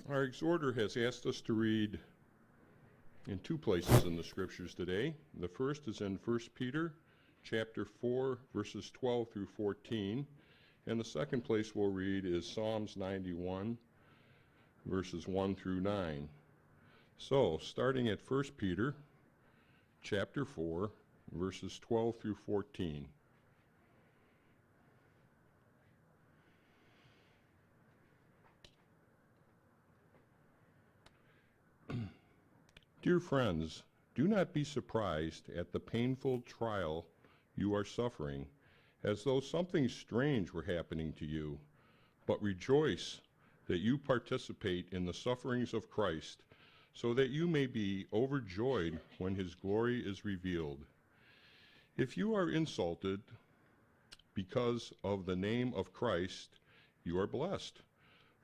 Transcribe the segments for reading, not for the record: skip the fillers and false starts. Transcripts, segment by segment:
Our exhorter has asked us to read in two places in the scriptures today. The first is in 1 Peter chapter 4, verses 12 through 14. And the second place we'll read is Psalms 91, verses 1 through 9. So, starting at 1 Peter chapter 4, verses 12 through 14. Dear friends, do not be surprised at the painful trial you are suffering, as though something strange were happening to you, but rejoice that you participate in the sufferings of Christ, so that you may be overjoyed when his glory is revealed. If you are insulted because of the name of Christ, you are blessed,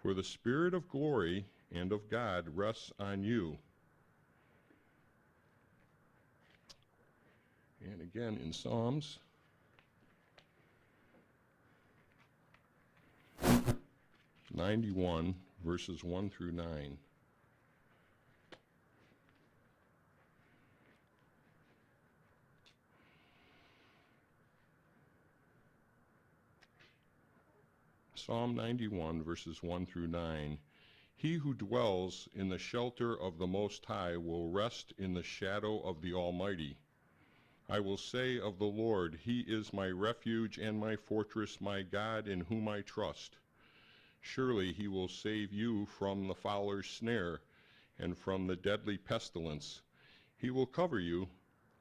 for the Spirit of glory and of God rests on you. And again in Psalms 91, verses 1 through 9. Psalm 91, verses 1 through 9. He who dwells in the shelter of the Most High will rest in the shadow of the Almighty. I will say of the Lord, he is my refuge and my fortress, my God in whom I trust. Surely he will save you from the fowler's snare and from the deadly pestilence. He will cover you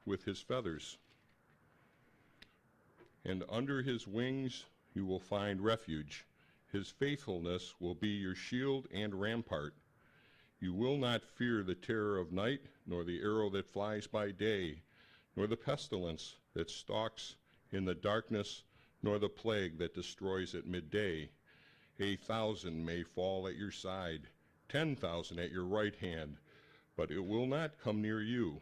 with his feathers, and under his wings you will find refuge. His faithfulness will be your shield and rampart. You will not fear the terror of night, nor the arrow that flies by day, nor the pestilence that stalks in the darkness, nor the plague that destroys at midday. 1,000 may fall at your side, 10,000 at your right hand, but it will not come near you.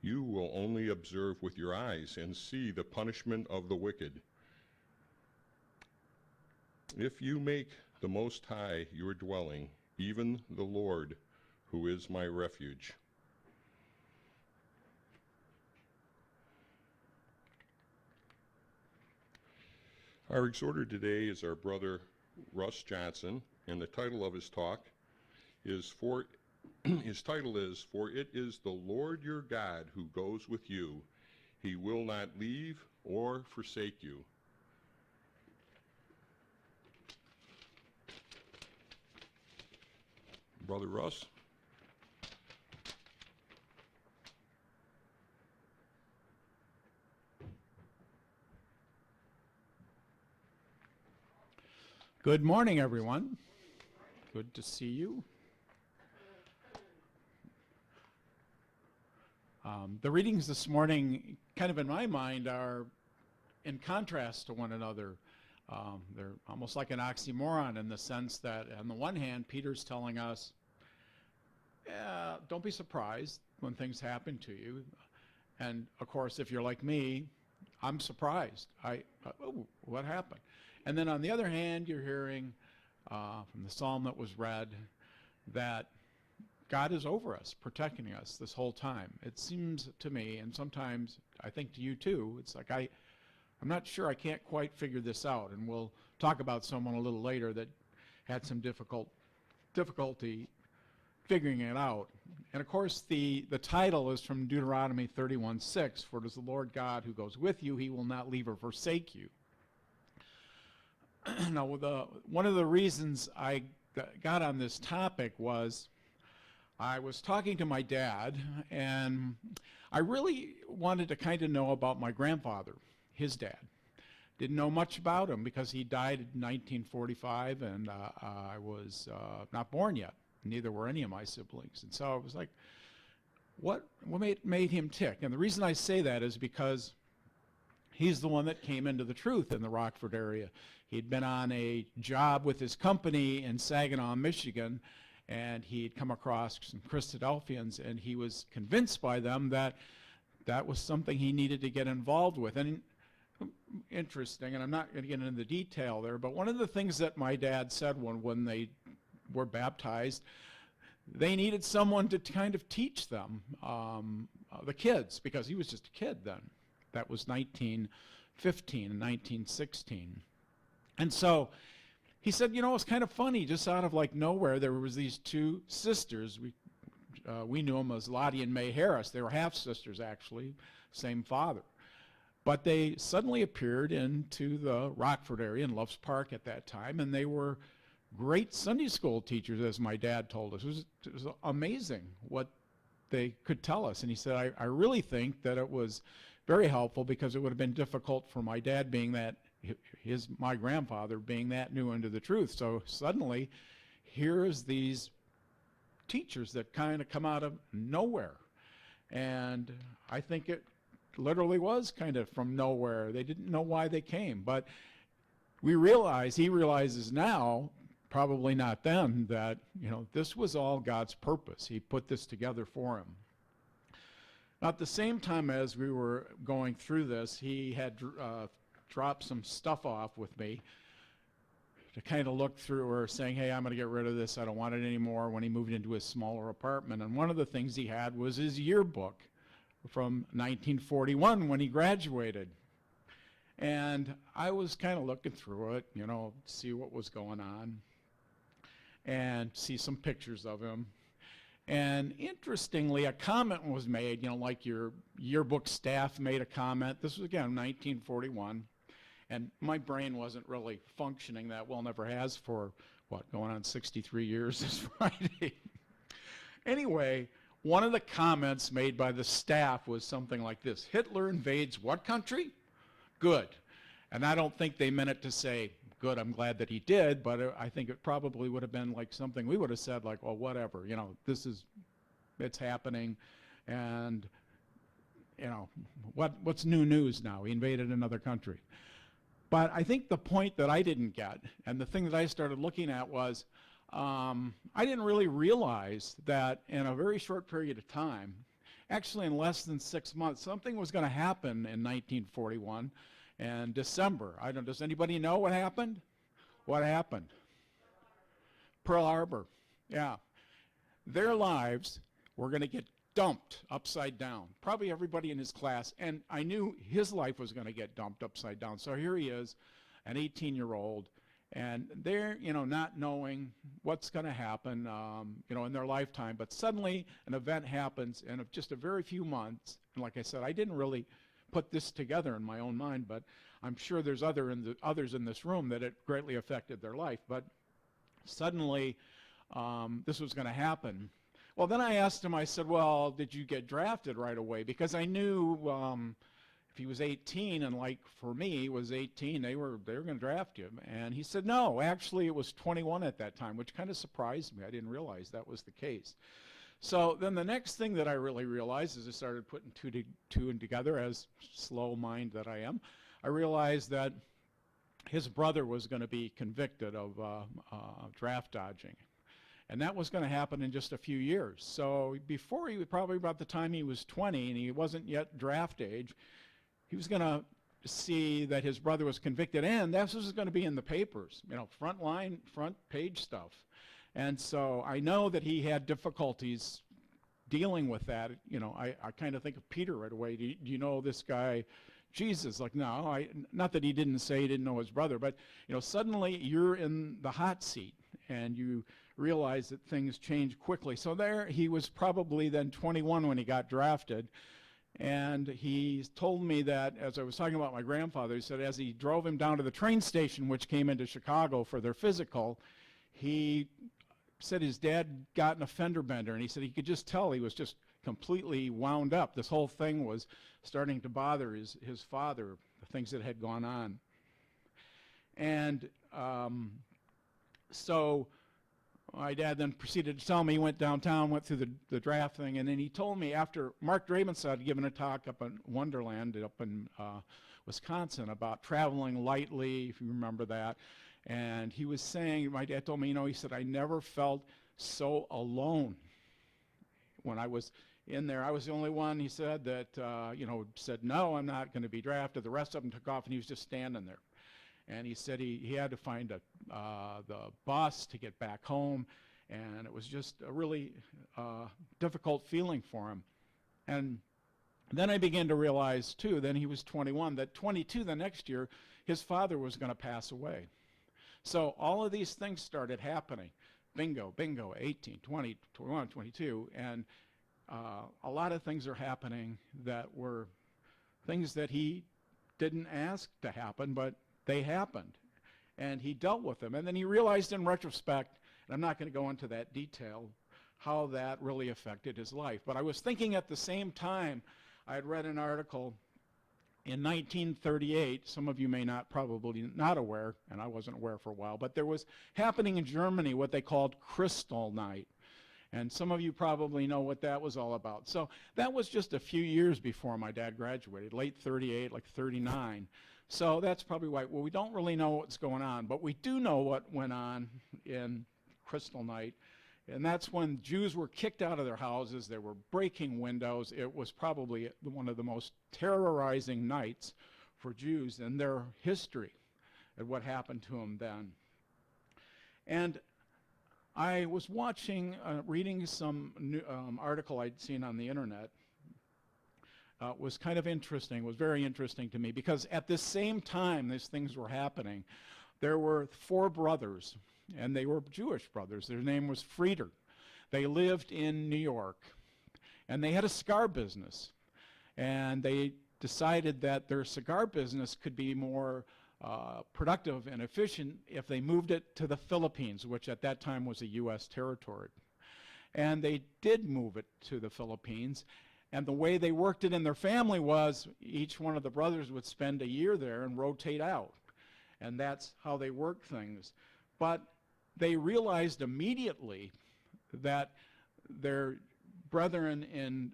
You will only observe with your eyes and see the punishment of the wicked. If you make the Most High your dwelling, even the Lord, who is my refuge. Our exhorter today is our brother Russ Johnson, and the title of his talk is For it is the Lord your God who goes with you. He will not leave or forsake you. Brother Russ. Good morning, everyone. Good to see you. The readings this morning, kind of in my mind, are in contrast to one another. They're almost like an oxymoron in the sense that, on the one hand, Peter's telling us, don't be surprised when things happen to you. And, of course, if you're like me, I'm surprised. Oh, what happened? And then on the other hand, you're hearing from the psalm that was read that God is over us, protecting us this whole time. It seems to me, and sometimes I think to you too, it's like I'm not sure, I can't quite figure this out. And we'll talk about someone a little later that had some difficulty figuring it out. And of course the title is from Deuteronomy 31:6, for it is the Lord God who goes with you, he will not leave or forsake you. Now, one of the reasons I got on this topic was I was talking to my dad, and I really wanted to kind of know about my grandfather, his dad. Didn't know much about him because he died in 1945, and I was not born yet. Neither were any of my siblings. And so I was like, what made him tick? And the reason I say that is because he's the one that came into the truth in the Rockford area. He'd been on a job with his company in Saginaw, Michigan, and he'd come across some Christadelphians, and he was convinced by them that that was something he needed to get involved with. And interesting, and I'm not going to get into the detail there, but one of the things that my dad said when they were baptized, they needed someone to kind of teach them, the kids, because he was just a kid then. That was 1915 and 1916. And so he said, it's kind of funny, just out of like nowhere, there was these two sisters. We knew them as Lottie and May Harris. They were half-sisters, actually, same father. But they suddenly appeared into the Rockford area in Loves Park at that time, and they were great Sunday school teachers, as my dad told us. It was amazing what they could tell us. And he said, I really think that it was very helpful, because it would have been difficult for my dad being that, my grandfather being that new into the truth. So suddenly, here's these teachers that kind of come out of nowhere. And I think it literally was kind of from nowhere. They didn't know why they came. But he realizes now, probably not then, that this was all God's purpose. He put this together for him. At the same time as we were going through this, he had dropped some stuff off with me to kind of look through, or saying, hey, I'm going to get rid of this, I don't want it anymore, when he moved into his smaller apartment. And one of the things he had was his yearbook from 1941 when he graduated. And I was kind of looking through it, see what was going on, and see some pictures of him. And interestingly, a comment was made, like your yearbook staff made a comment. This was, again, 1941. And my brain wasn't really functioning that well, never has for, going on 63 years this Friday. Anyway, one of the comments made by the staff was something like this: Hitler invades what country? Good. And I don't think they meant it to say, good, I'm glad that he did, but I think it probably would have been like something we would have said, like, well, whatever, it's happening, and, what's new news now? He invaded another country. But I think the point that I didn't get, and the thing that I started looking at was, I didn't really realize that in a very short period of time, actually in less than 6 months, something was going to happen in 1941 and December. Does anybody know what happened? What happened? Pearl Harbor. Yeah. Their lives were going to get dumped upside down. Probably everybody in his class. And I knew his life was going to get dumped upside down. So here he is, an 18-year-old, and they're, not knowing what's going to happen, in their lifetime. But suddenly an event happens in just a very few months. And like I said, I didn't really put this together in my own mind, but I'm sure there's others in this room that it greatly affected their life. But suddenly this was going to happen. Well, then I asked him, I said, well, did you get drafted right away? Because I knew if he was 18, and like for me, he was 18, they were going to draft him. And he said, no, actually it was 21 at that time, which kind of surprised me. I didn't realize that was the case. So then the next thing that I really realized as I started putting two and together, as slow mind that I am, I realized that his brother was going to be convicted of draft dodging. And that was going to happen in just a few years. So probably about the time he was 20 and he wasn't yet draft age, he was going to see that his brother was convicted, and that was going to be in the papers, front page stuff. And so I know that he had difficulties dealing with that. I kind of think of Peter right away. Do you know this guy, Jesus? Like, no, not that he didn't say he didn't know his brother, but suddenly you're in the hot seat and you realize that things change quickly. So there he was, probably then 21 when he got drafted. And he told me that, as I was talking about my grandfather, he said as he drove him down to the train station, which came into Chicago for their physical, he said his dad got a fender bender, and he said he could just tell he was just completely wound up. This whole thing was starting to bother his father, the things that had gone on. And so my dad then proceeded to tell me, he went downtown, went through the draft thing, and then he told me after Mark Drabenstead had given a talk up in Wonderland up in Wisconsin about traveling lightly, if you remember that. And he was saying, my dad told me, he said, I never felt so alone when I was in there. I was the only one, he said, that, said, no, I'm not going to be drafted. The rest of them took off, and he was just standing there. And he said he had to find the bus to get back home, and it was just a really difficult feeling for him. And then I began to realize, too, then he was 21, that 22 the next year, his father was going to pass away. So all of these things started happening. Bingo, bingo, 18, 20, 21, 22, and a lot of things are happening that were things that he didn't ask to happen, but they happened. And he dealt with them. And then he realized in retrospect, and I'm not going to go into that detail, how that really affected his life. But I was thinking at the same time, I had read an article in 1938, some of you may not, probably not aware, and I wasn't aware for a while, but there was happening in Germany what they called Crystal Night. And some of you probably know what that was all about. So that was just a few years before my dad graduated, late 38, like 39. So that's probably why, well, we don't really know what's going on, but we do know what went on in Crystal Night. And that's when Jews were kicked out of their houses. They were breaking windows. It was probably one of the most terrorizing nights for Jews in their history and what happened to them then. And I was watching, reading some new, article I'd seen on the internet. It was kind of interesting. It was very interesting to me because at the same time these things were happening, there were 4 brothers. And they were Jewish brothers. Their name was Frieder. They lived in New York. And they had a cigar business. And they decided that their cigar business could be more productive and efficient if they moved it to the Philippines, which at that time was a U.S. territory. And they did move it to the Philippines. And the way they worked it in their family was each one of the brothers would spend a year there and rotate out. And that's how they worked things. But they realized immediately that their brethren in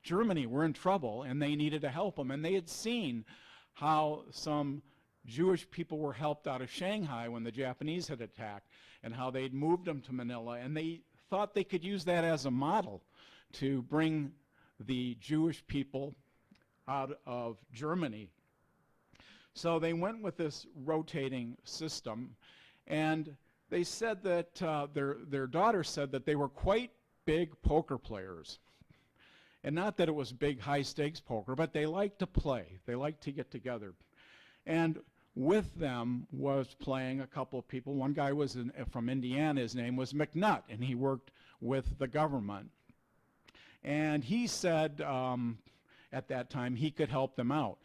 Germany were in trouble and they needed to help them. And they had seen how some Jewish people were helped out of Shanghai when the Japanese had attacked and how they'd moved them to Manila. And they thought they could use that as a model to bring the Jewish people out of Germany. So they went with this rotating system. And they said that their daughter said that they were quite big poker players. And not that it was big high-stakes poker, but they liked to play. They liked to get together. And with them was playing a couple of people. One guy was from Indiana. His name was McNutt, and he worked with the government. And he said at that time he could help them out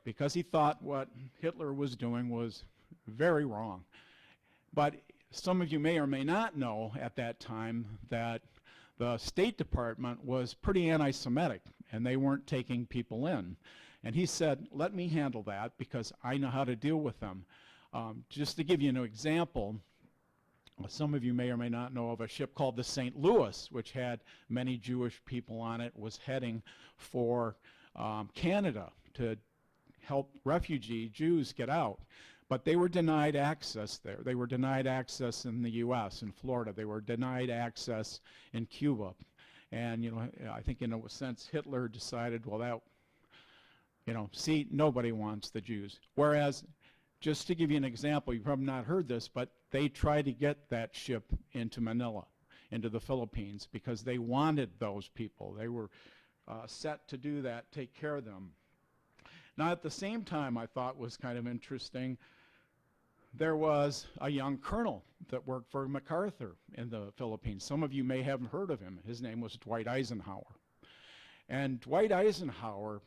because he thought what Hitler was doing was very wrong. But some of you may or may not know at that time that the State Department was pretty anti-Semitic, and they weren't taking people in. And he said, let me handle that because I know how to deal with them. Just to give you an example, some of you may or may not know of a ship called the St. Louis, which had many Jewish people on it, was heading for Canada to help refugee Jews get out. But they were denied access there. They were denied access in the U.S., in Florida. They were denied access in Cuba. And, I think in a sense Hitler decided, well, that, see, nobody wants the Jews. Whereas, just to give you an example, you've probably not heard this, but they tried to get that ship into Manila, into the Philippines, because they wanted those people. They were set to do that, take care of them. Now, at the same time, I thought was kind of interesting, there was a young colonel that worked for MacArthur in the Philippines. Some of you may have heard of him. His name was Dwight Eisenhower. And Dwight Eisenhower,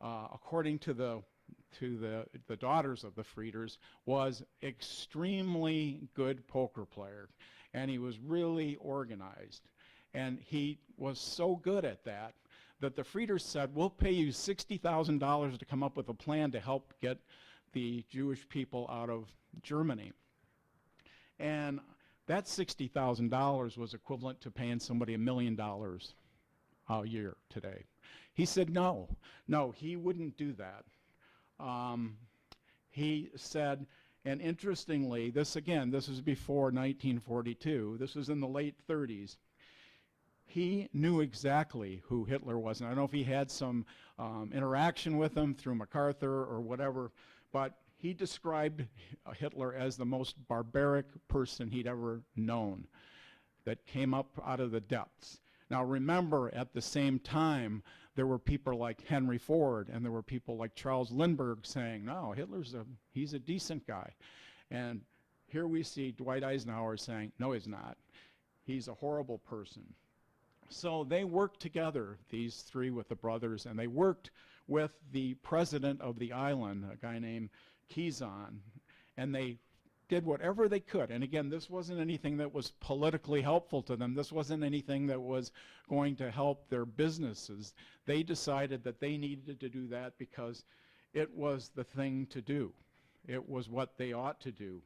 according to the daughters of the Frieders, was extremely good poker player. And he was really organized. And he was so good at that that the Frieders said, we'll pay you $60,000 to come up with a plan to help get the Jewish people out of Germany. And that $60,000 was equivalent to paying somebody $1 million a year today. He said no, he wouldn't do that. He said, and interestingly, this was before 1942, this was in the late 30s, he knew exactly who Hitler was. And I don't know if he had some interaction with him through MacArthur or whatever, but he described Hitler as the most barbaric person he'd ever known, that came up out of the depths. Now remember, at the same time, there were people like Henry Ford, and there were people like Charles Lindbergh saying, no, he's a decent guy. And here we see Dwight Eisenhower saying, no, he's not. He's a horrible person. So they worked together, these three with the brothers, and they worked with the president of the island, a guy named Kazan, and they did whatever they could. And again, this wasn't anything that was politically helpful to them. This wasn't anything that was going to help their businesses. They decided that they needed to do that because it was the thing to do. It was what they ought to do.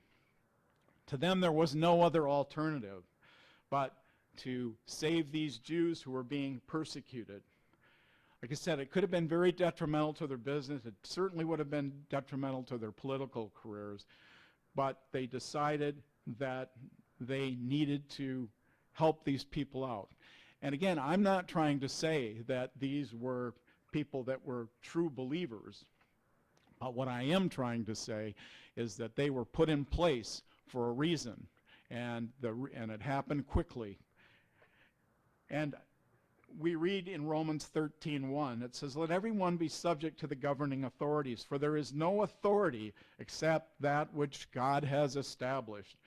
To them, there was no other alternative but to save these Jews who were being persecuted. Like I said, it could have been very detrimental to their business. It certainly would have been detrimental to their political careers. But they decided that they needed to help these people out. And again, I'm not trying to say that these were people that were true believers. But what I am trying to say is that they were put in place for a reason, and it happened quickly. And we read in Romans 13:1, it says, let everyone be subject to the governing authorities, for there is no authority except that which God has established.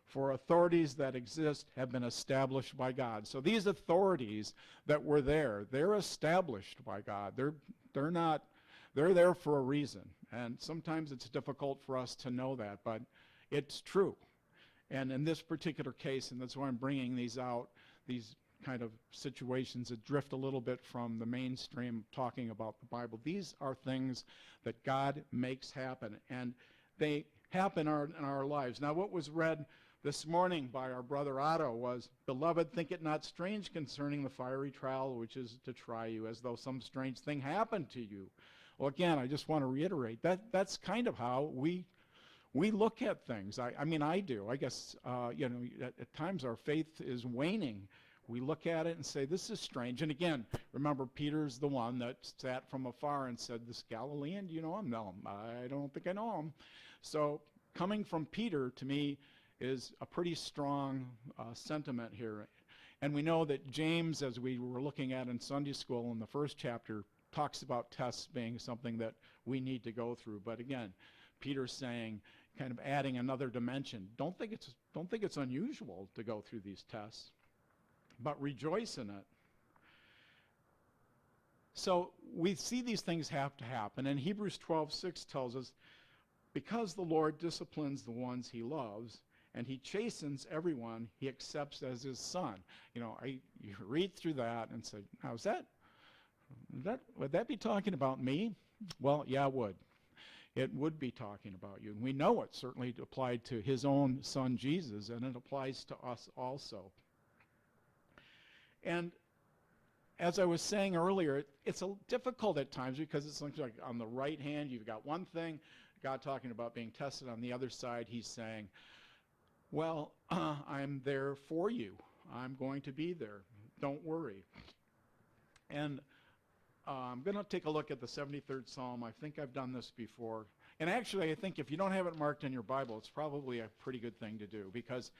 For authorities that exist have been established by God. So these authorities that were there, they're established by God. They're there for a reason. And sometimes it's difficult for us to know that, but it's true. And in this particular case, and that's why I'm bringing these out, these kind of situations that drift a little bit from the mainstream talking about the Bible. These are things that God makes happen, and they happen in our lives. Now, what was read this morning by our brother Otto was, Beloved, think it not strange concerning the fiery trial which is to try you, as though some strange thing happened to you. Well, again, I just want to reiterate, that's kind of how we look at things. I mean, I do. I guess, at times our faith is waning. We look at it and say, this is strange. And again, remember, Peter's the one that sat from afar and said, this Galilean, do you know him? No, I don't think I know him. So coming from Peter, to me, is a pretty strong sentiment here. And we know that James, as we were looking at in Sunday school in the first chapter, talks about tests being something that we need to go through. But again, Peter's saying, kind of adding another dimension. Don't think it's unusual to go through these tests, but rejoice in it. So we see these things have to happen, and Hebrews 12:6 tells us, because the Lord disciplines the ones he loves, and he chastens everyone he accepts as his son. You read through that and say, now would that be talking about me? Well, yeah, it would. It would be talking about you. And we know it certainly applied to his own son Jesus, and it applies to us also. And as I was saying earlier, it's difficult at times because it's like on the right hand, you've got one thing, God talking about being tested. On the other side, he's saying, well, I'm there for you. I'm going to be there. Don't worry. And I'm going to take a look at the 73rd Psalm. I think I've done this before. And actually, I think if you don't have it marked in your Bible, it's probably a pretty good thing to do, because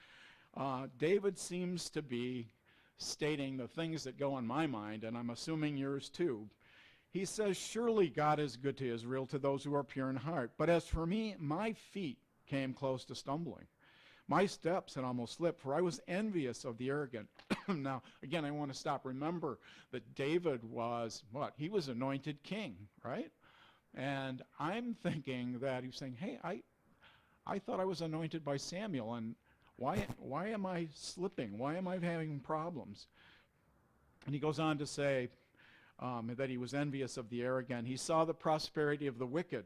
David seems to be stating the things that go in my mind, and I'm assuming yours too. He says, surely God is good to Israel, to those who are pure in heart. But as for me, my feet came close to stumbling. My steps had almost slipped, for I was envious of the arrogant. Now, again, I want to stop. Remember that David was, what? He was anointed king, right? And I'm thinking that he's saying, hey, I thought I was anointed by Samuel, and why am I slipping? Why am I having problems? And he goes on to say that he was envious of the arrogant. He saw the prosperity of the wicked.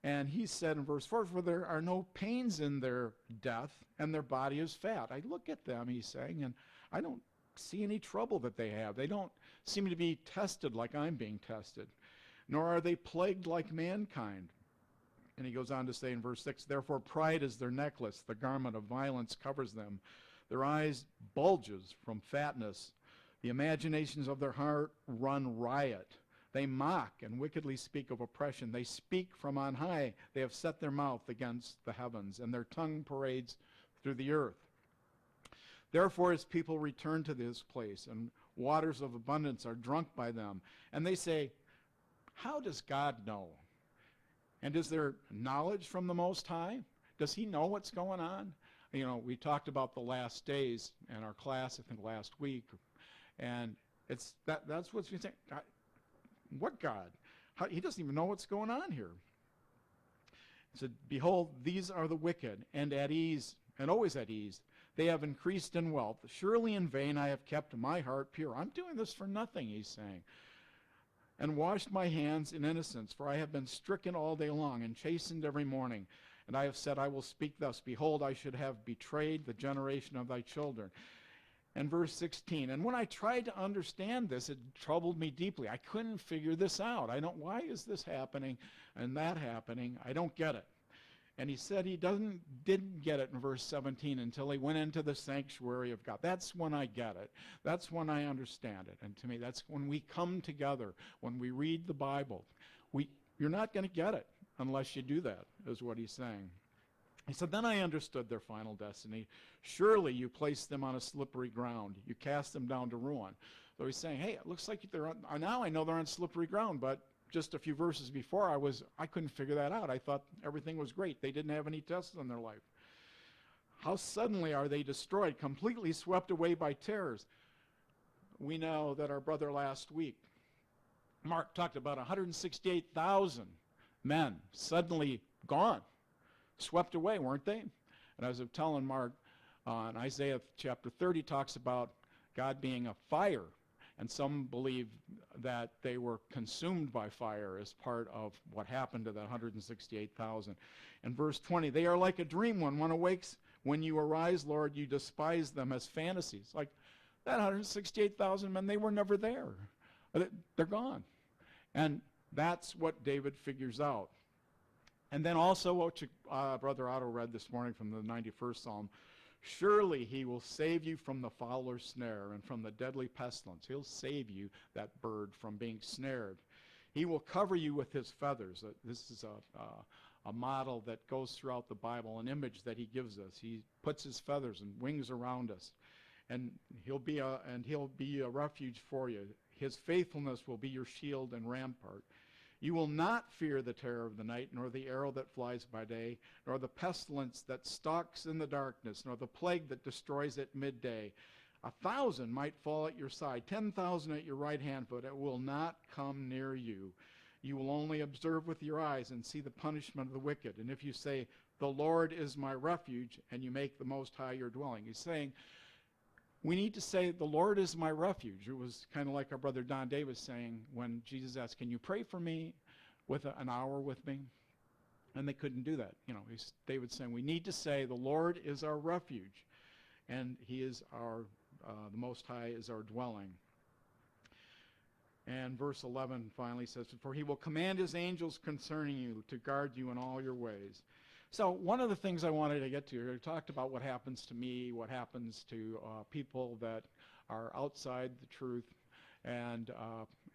And he said in verse 4, for there are no pains in their death, and their body is fat. I look at them, he's saying, and I don't see any trouble that they have. They don't seem to be tested like I'm being tested, nor are they plagued like mankind. And he goes on to say in verse 6, therefore pride is their necklace, the garment of violence covers them. Their eyes bulges from fatness. The imaginations of their heart run riot. They mock and wickedly speak of oppression. They speak from on high. They have set their mouth against the heavens, and their tongue parades through the earth. Therefore his people return to this place, and waters of abundance are drunk by them. And they say, how does God know? And is there knowledge from the Most High? Does he know what's going on? You know, we talked about the last days in our class, I think last week, and that's what's being said. What God? He doesn't even know what's going on here. He said, behold, these are the wicked, and at ease, and always at ease. They have increased in wealth. Surely in vain I have kept my heart pure. I'm doing this for nothing, he's saying. And washed my hands in innocence, for I have been stricken all day long and chastened every morning. And I have said, I will speak thus. Behold, I should have betrayed the generation of thy children. And verse 16, and when I tried to understand this, it troubled me deeply. I couldn't figure this out. Why is this happening and that happening? I don't get it. And he said he didn't get it in verse 17 until he went into the sanctuary of God. That's when I get it. That's when I understand it. And to me, that's when we come together, when we read the Bible. You're not going to get it unless you do that, is what he's saying. He said, then I understood their final destiny. Surely you placed them on a slippery ground. You cast them down to ruin. So he's saying, hey, it looks like now I know they're on slippery ground, but just a few verses before, I couldn't figure that out. I thought everything was great. They didn't have any tests in their life. How suddenly are they destroyed, completely swept away by terrors? We know that our brother last week, Mark, talked about 168,000 men suddenly gone, swept away, weren't they? And as I was telling Mark, in Isaiah chapter 30 talks about God being a fire. And some believe that they were consumed by fire as part of what happened to that 168,000. In verse 20, they are like a dream when one awakes. When you arise, Lord, you despise them as fantasies. Like that 168,000 men, they were never there. They're gone. And that's what David figures out. And then also what Brother Otto read this morning from the 91st Psalm, surely he will save you from the fowler's snare and from the deadly pestilence. He'll save you, that bird, from being snared. He will cover you with his feathers. This is a model that goes throughout the Bible, an image that he gives us. He puts his feathers and wings around us, and he'll be a refuge for you. His faithfulness will be your shield and rampart. You will not fear the terror of the night, nor the arrow that flies by day, nor the pestilence that stalks in the darkness, nor the plague that destroys at midday. 1,000 might fall at your side, 10,000 at your right hand, but it will not come near you. You will only observe with your eyes and see the punishment of the wicked. And if you say, the Lord is my refuge, and you make the Most High your dwelling. He's saying, we need to say, the Lord is my refuge. It was kind of like our brother Don Davis saying when Jesus asked, can you pray for me with an hour with me? And they couldn't do that. David's saying we need to say, the Lord is our refuge, and he is the Most High is our dwelling. And verse 11 finally says, for he will command his angels concerning you to guard you in all your ways. So one of the things I wanted to get to, I talked about what happens to me, what happens to people that are outside the truth. And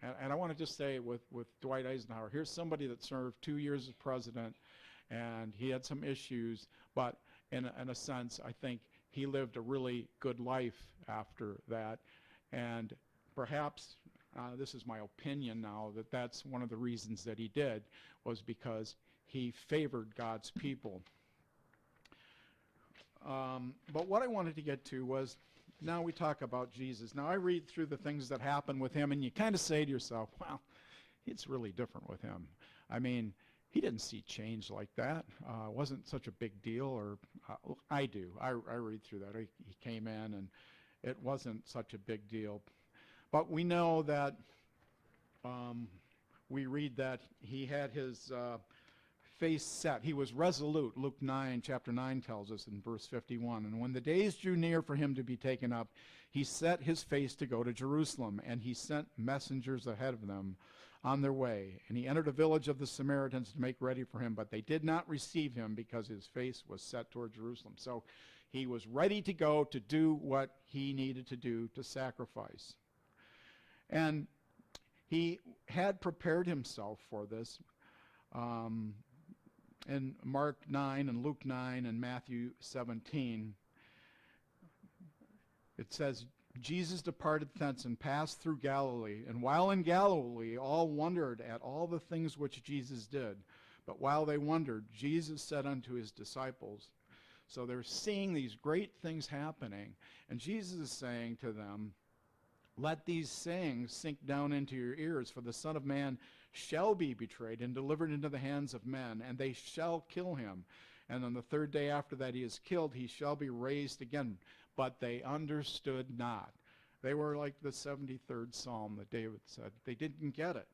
I want to just say with Dwight Eisenhower, here's somebody that served 2 years as president, and he had some issues, but in a sense, I think he lived a really good life after that. And perhaps, this is my opinion now, that's one of the reasons that he did, was because he favored God's people. But what I wanted to get to was, now we talk about Jesus. Now I read through the things that happen with him, and you kind of say to yourself, well, it's really different with him. I mean, he didn't see change like that. It wasn't such a big deal, or I do. I read through that. He came in, and it wasn't such a big deal. But we know that, we read that he had his face set. He was resolute. Luke 9, chapter 9 tells us in verse 51. And when the days drew near for him to be taken up, he set his face to go to Jerusalem, and he sent messengers ahead of them on their way. And he entered a village of the Samaritans to make ready for him, but they did not receive him because his face was set toward Jerusalem. So he was ready to go to do what he needed to do to sacrifice. And He had prepared himself for this. In Mark 9 and Luke 9 and Matthew 17, it says, Jesus departed thence and passed through Galilee. And while in Galilee, all wondered at all the things which Jesus did. But while they wondered, Jesus said unto his disciples, so they're seeing these great things happening. And Jesus is saying to them, let these sayings sink down into your ears, for the Son of Man shall be betrayed and delivered into the hands of men, and they shall kill him. And on the third day after that he is killed, he shall be raised again. But they understood not. They were like the 73rd Psalm that David said. They didn't get it.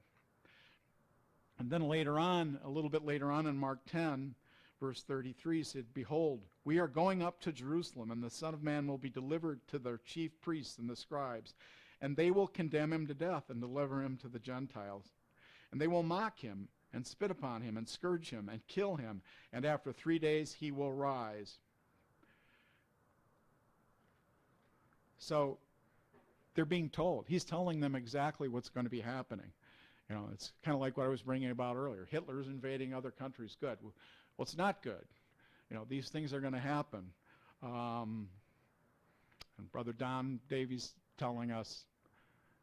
And then later on, a little bit later on in Mark 10, verse 33 said, behold, we are going up to Jerusalem, and the Son of Man will be delivered to the chief priests and the scribes, and they will condemn him to death and deliver him to the Gentiles. And they will mock him and spit upon him and scourge him and kill him, and after 3 days he will rise. So they're being told. He's telling them exactly what's going to be happening. You know, it's kind of like what I was bringing about earlier. Hitler's invading other countries. Good. Well, it's not good. You know, these things are going to happen. And Brother Don Davies telling us,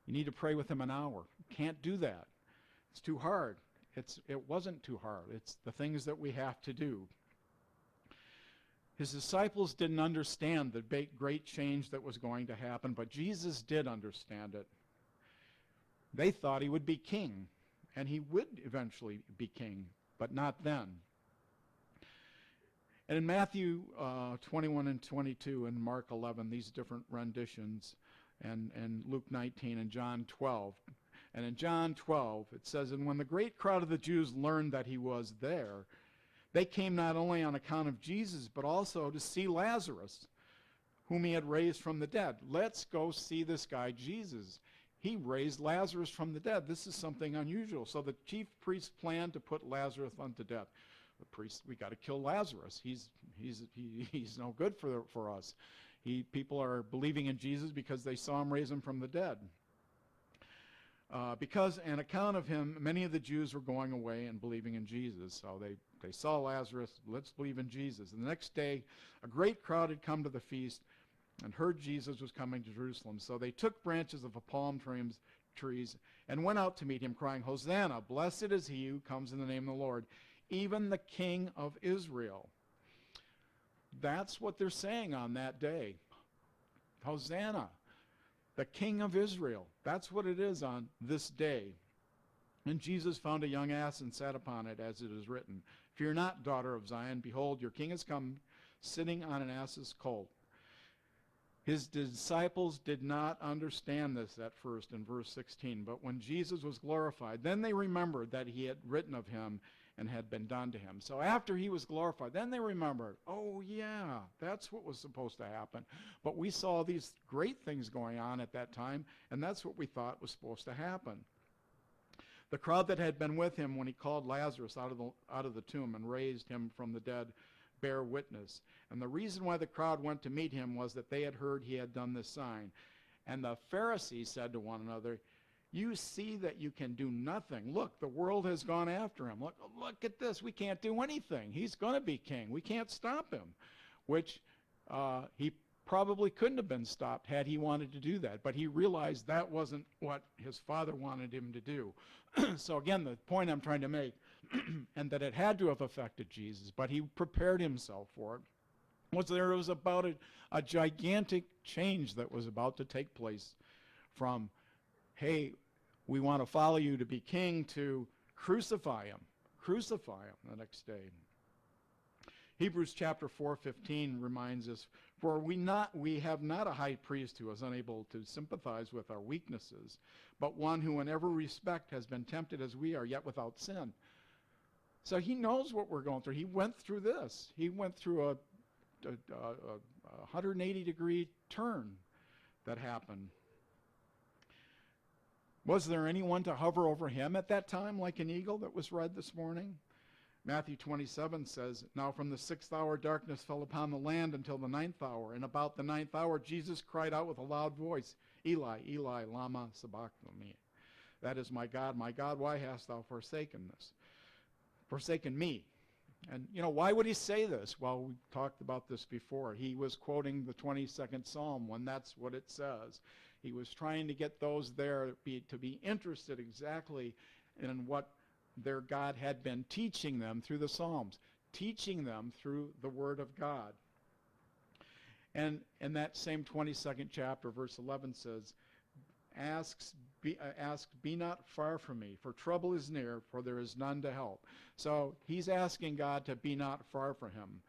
you need to pray with him an hour. Can't do that. It's too hard. It wasn't too hard. It's the things that we have to do. His disciples didn't understand the great change that was going to happen, but Jesus did understand it. They thought he would be king, and he would eventually be king, but not then. And in Matthew 21 and 22 and Mark 11, these different renditions, and Luke 19 and John 12. And in John 12, it says, and when the great crowd of the Jews learned that he was there, they came not only on account of Jesus, but also to see Lazarus, whom he had raised from the dead. Let's go see this guy, Jesus. He raised Lazarus from the dead. This is something unusual. So the chief priests planned to put Lazarus unto death. The priests, we got to kill Lazarus. He's no good for us. People are believing in Jesus because they saw him raise him from the dead. Because on account of him, many of the Jews were going away and believing in Jesus. So they saw Lazarus, let's believe in Jesus. And the next day, a great crowd had come to the feast and heard Jesus was coming to Jerusalem. So they took branches of palm trees and went out to meet him, crying, Hosanna, blessed is he who comes in the name of the Lord, even the King of Israel. That's what they're saying on that day. Hosanna, the King of Israel. That's what it is on this day. And Jesus found a young ass and sat upon it, as it is written, fear not, daughter of Zion. Behold, your king has come, sitting on an ass's colt. His disciples did not understand this at first in verse 16, but when Jesus was glorified, then they remembered that he had written of him and had been done to him. So after he was glorified, then they remembered, oh yeah, that's what was supposed to happen. But we saw these great things going on at that time, and that's what we thought was supposed to happen. The crowd that had been with him when he called Lazarus out of the tomb and raised him from the dead bear witness. And the reason why the crowd went to meet him was that they had heard he had done this sign. And the Pharisees said to one another, you see that you can do nothing. Look, the world has gone after him. Look at this. We can't do anything. He's going to be king. We can't stop him. Which he probably couldn't have been stopped had he wanted to do that. But he realized that wasn't what his father wanted him to do. So again, the point I'm trying to make, and that it had to have affected Jesus, but he prepared himself for it, was there was about a gigantic change that was about to take place from, hey, we want to follow you to be king, to crucify him the next day. Hebrews chapter 4:15 reminds us, for we have not a high priest who is unable to sympathize with our weaknesses, but one who in every respect has been tempted as we are, yet without sin. So he knows what we're going through. He went through this. He went through a 180-degree turn that happened. Was there anyone to hover over him at that time like an eagle that was read this morning? Matthew 27 says, now from the 6th hour darkness fell upon the land until the 9th hour. And about the 9th hour Jesus cried out with a loud voice, Eli, Eli, lama sabachthani. That is my God, why hast thou forsaken me? And, why would he say this? Well, we talked about this before. He was quoting the 22nd Psalm when that's what it says. He was trying to get those there to be interested exactly in what their God had been teaching them through the Psalms, teaching them through the Word of God. And in that same 22nd chapter, verse 11 says, be not far from me, for trouble is near, for there is none to help. So he's asking God to be not far from him.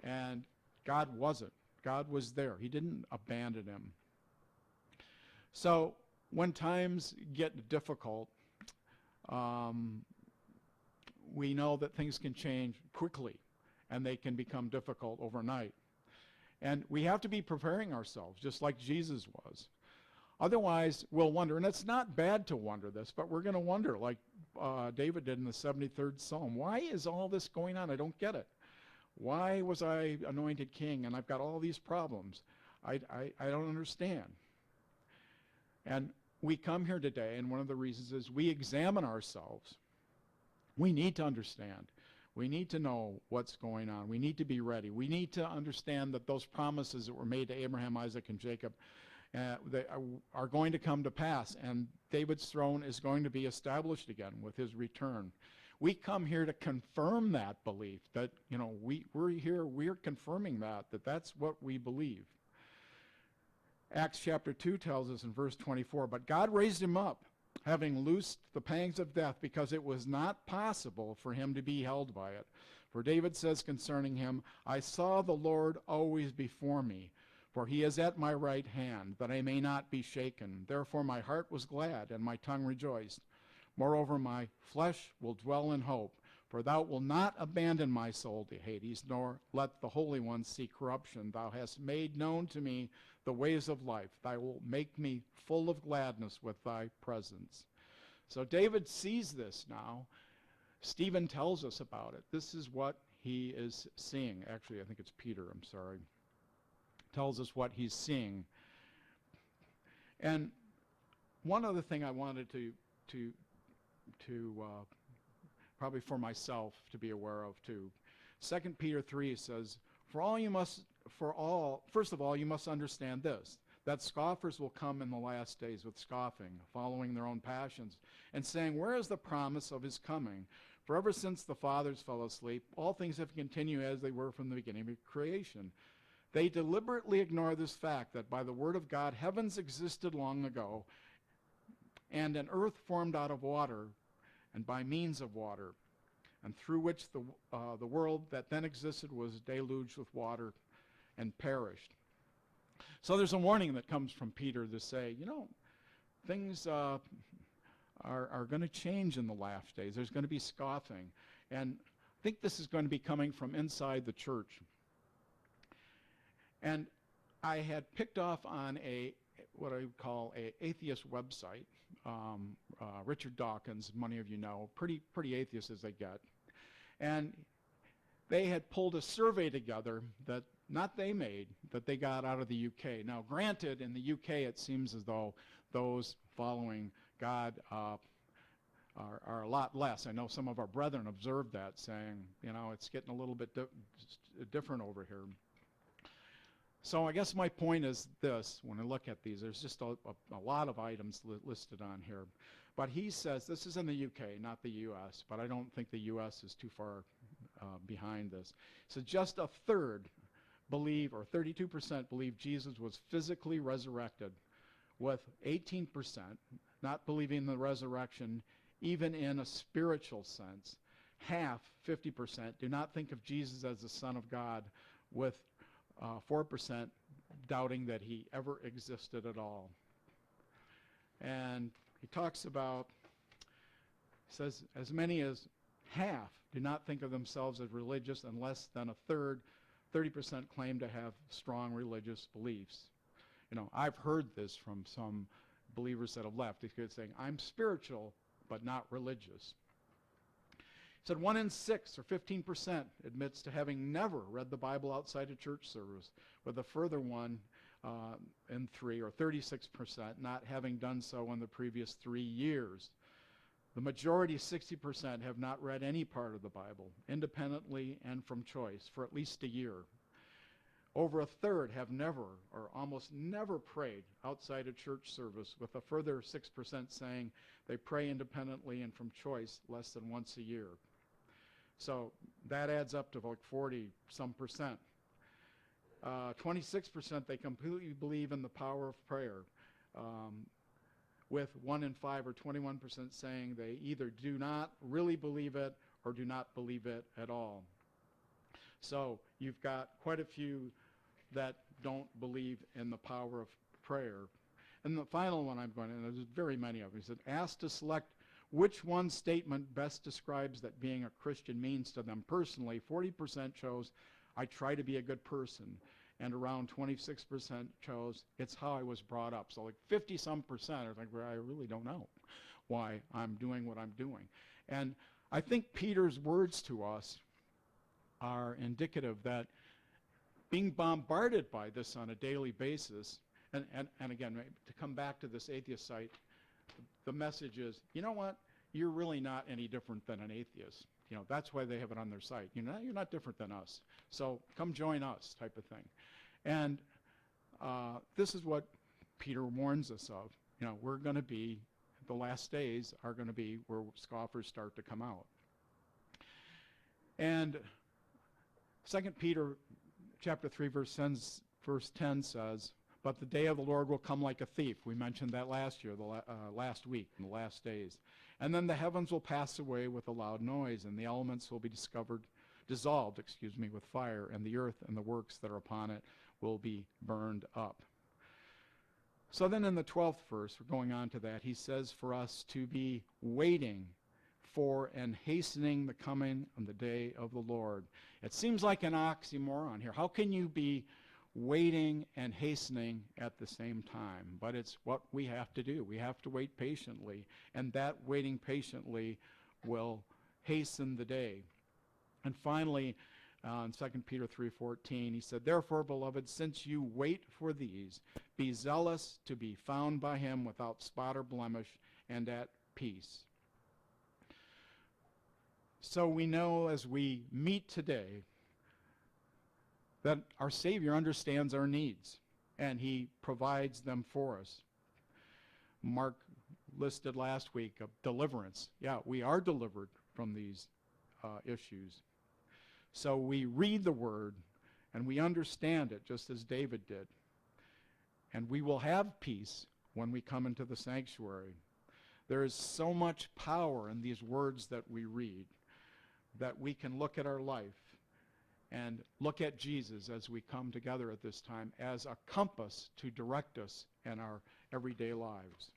And God wasn't. God was there. He didn't abandon him. So when times get difficult, we know that things can change quickly, and they can become difficult overnight. And we have to be preparing ourselves, just like Jesus was. Otherwise, we'll wonder, and it's not bad to wonder this, but we're going to wonder, like David did in the 73rd Psalm. Why is all this going on? I don't get it. Why was I anointed king, and I've got all these problems? I don't understand. And we come here today, and one of the reasons is we examine ourselves. We need to understand. We need to know what's going on. We need to be ready. We need to understand that those promises that were made to Abraham, Isaac, and Jacob they are going to come to pass, and David's throne is going to be established again with his return. We come here to confirm that belief, that we're here, we're confirming that's what we believe. Acts chapter 2 tells us in verse 24, but God raised him up, having loosed the pangs of death, because it was not possible for him to be held by it. For David says concerning him, I saw the Lord always before me, for he is at my right hand, that I may not be shaken. Therefore my heart was glad, and my tongue rejoiced. Moreover, my flesh will dwell in hope, for thou wilt not abandon my soul to Hades, nor let the Holy One see corruption. Thou hast made known to me the ways of life. Thou wilt make me full of gladness with thy presence. So David sees this now. Stephen tells us about it. This is what he is seeing. Actually, I think it's Peter, I'm sorry. Tells us what he's seeing. And one other thing I wanted to probably for myself to be aware of too. 2 Peter 3 says, first of all, you must understand this, that scoffers will come in the last days with scoffing, following their own passions, and saying, where is the promise of his coming? For ever since the fathers fell asleep, all things have continued as they were from the beginning of creation. They deliberately ignore this fact that by the word of God, heavens existed long ago, and an earth formed out of water, and by means of water, and through which the world that then existed was deluged with water and perished. So there's a warning that comes from Peter to say, things are going to change in the last days. There's going to be scoffing. And I think this is going to be coming from inside the church. And I had picked off on what I would call an atheist website, Richard Dawkins, many of you know, pretty atheist as they get. And they had pulled a survey together that not they made, that they got out of the UK. Now, granted, in the UK, it seems as though those following God are a lot less. I know some of our brethren observed that, saying, it's getting a little bit different over here. So I guess my point is this, when I look at these, there's just a lot of items listed on here. But he says, this is in the UK, not the US, but I don't think the US is too far behind this. So just a third believe, or 32% believe Jesus was physically resurrected, with 18% not believing the resurrection, even in a spiritual sense. Half, 50%, do not think of Jesus as the Son of God, with 4% doubting that he ever existed at all. And he talks about, says, as many as half do not think of themselves as religious, and less than a third, 30%, claim to have strong religious beliefs. I've heard this from some believers that have left. They're saying, I'm spiritual, but not religious. He said 1 in 6, or 15%, admits to having never read the Bible outside a church service, with a further one in 3, or 36%, not having done so in the previous 3 years. The majority, 60%, have not read any part of the Bible, independently and from choice, for at least a year. Over a third have never or almost never prayed outside a church service, with a further 6% saying they pray independently and from choice less than once a year. So that adds up to like 40-some%. 26% they completely believe in the power of prayer, with 1 in 5 or 21% saying they either do not really believe it or do not believe it at all. So you've got quite a few that don't believe in the power of prayer. And the final one I'm going to, and there's very many of them, he said, asked to select which one statement best describes that being a Christian means to them personally. 40% chose, I try to be a good person. And around 26% chose, it's how I was brought up. So like 50-some% are like, well, I really don't know why I'm doing what I'm doing. And I think Peter's words to us are indicative that being bombarded by this on a daily basis, and again, to come back to this atheist site, the message is, you know what? You're really not any different than an atheist. You know, that's why they have it on their site. You're not different than us. So come join us, type of thing. And this is what Peter warns us of. You know, we're going to be, the last days are going to be where scoffers start to come out. And 2 Peter chapter 3, verse 10 says, but the day of the Lord will come like a thief. We mentioned that last year, last week, in the last days. And then the heavens will pass away with a loud noise, and the elements will be dissolved with fire, and the earth and the works that are upon it will be burned up. So then in the 12th verse, we're going on to that, he says for us to be waiting for and hastening the coming of the day of the Lord. It seems like an oxymoron here. How can you be waiting and hastening at the same time? But it's what we have to do. We have to wait patiently, and that waiting patiently will hasten the day. And finally, in 2 Peter 3:14, he said, therefore, beloved, since you wait for these, be zealous to be found by him without spot or blemish and at peace. So we know as we meet today that our Savior understands our needs, and he provides them for us. Mark listed last week of deliverance. Yeah, we are delivered from these issues. So we read the Word, and we understand it just as David did. And we will have peace when we come into the sanctuary. There is so much power in these words that we read that we can look at our life and look at Jesus as we come together at this time as a compass to direct us in our everyday lives.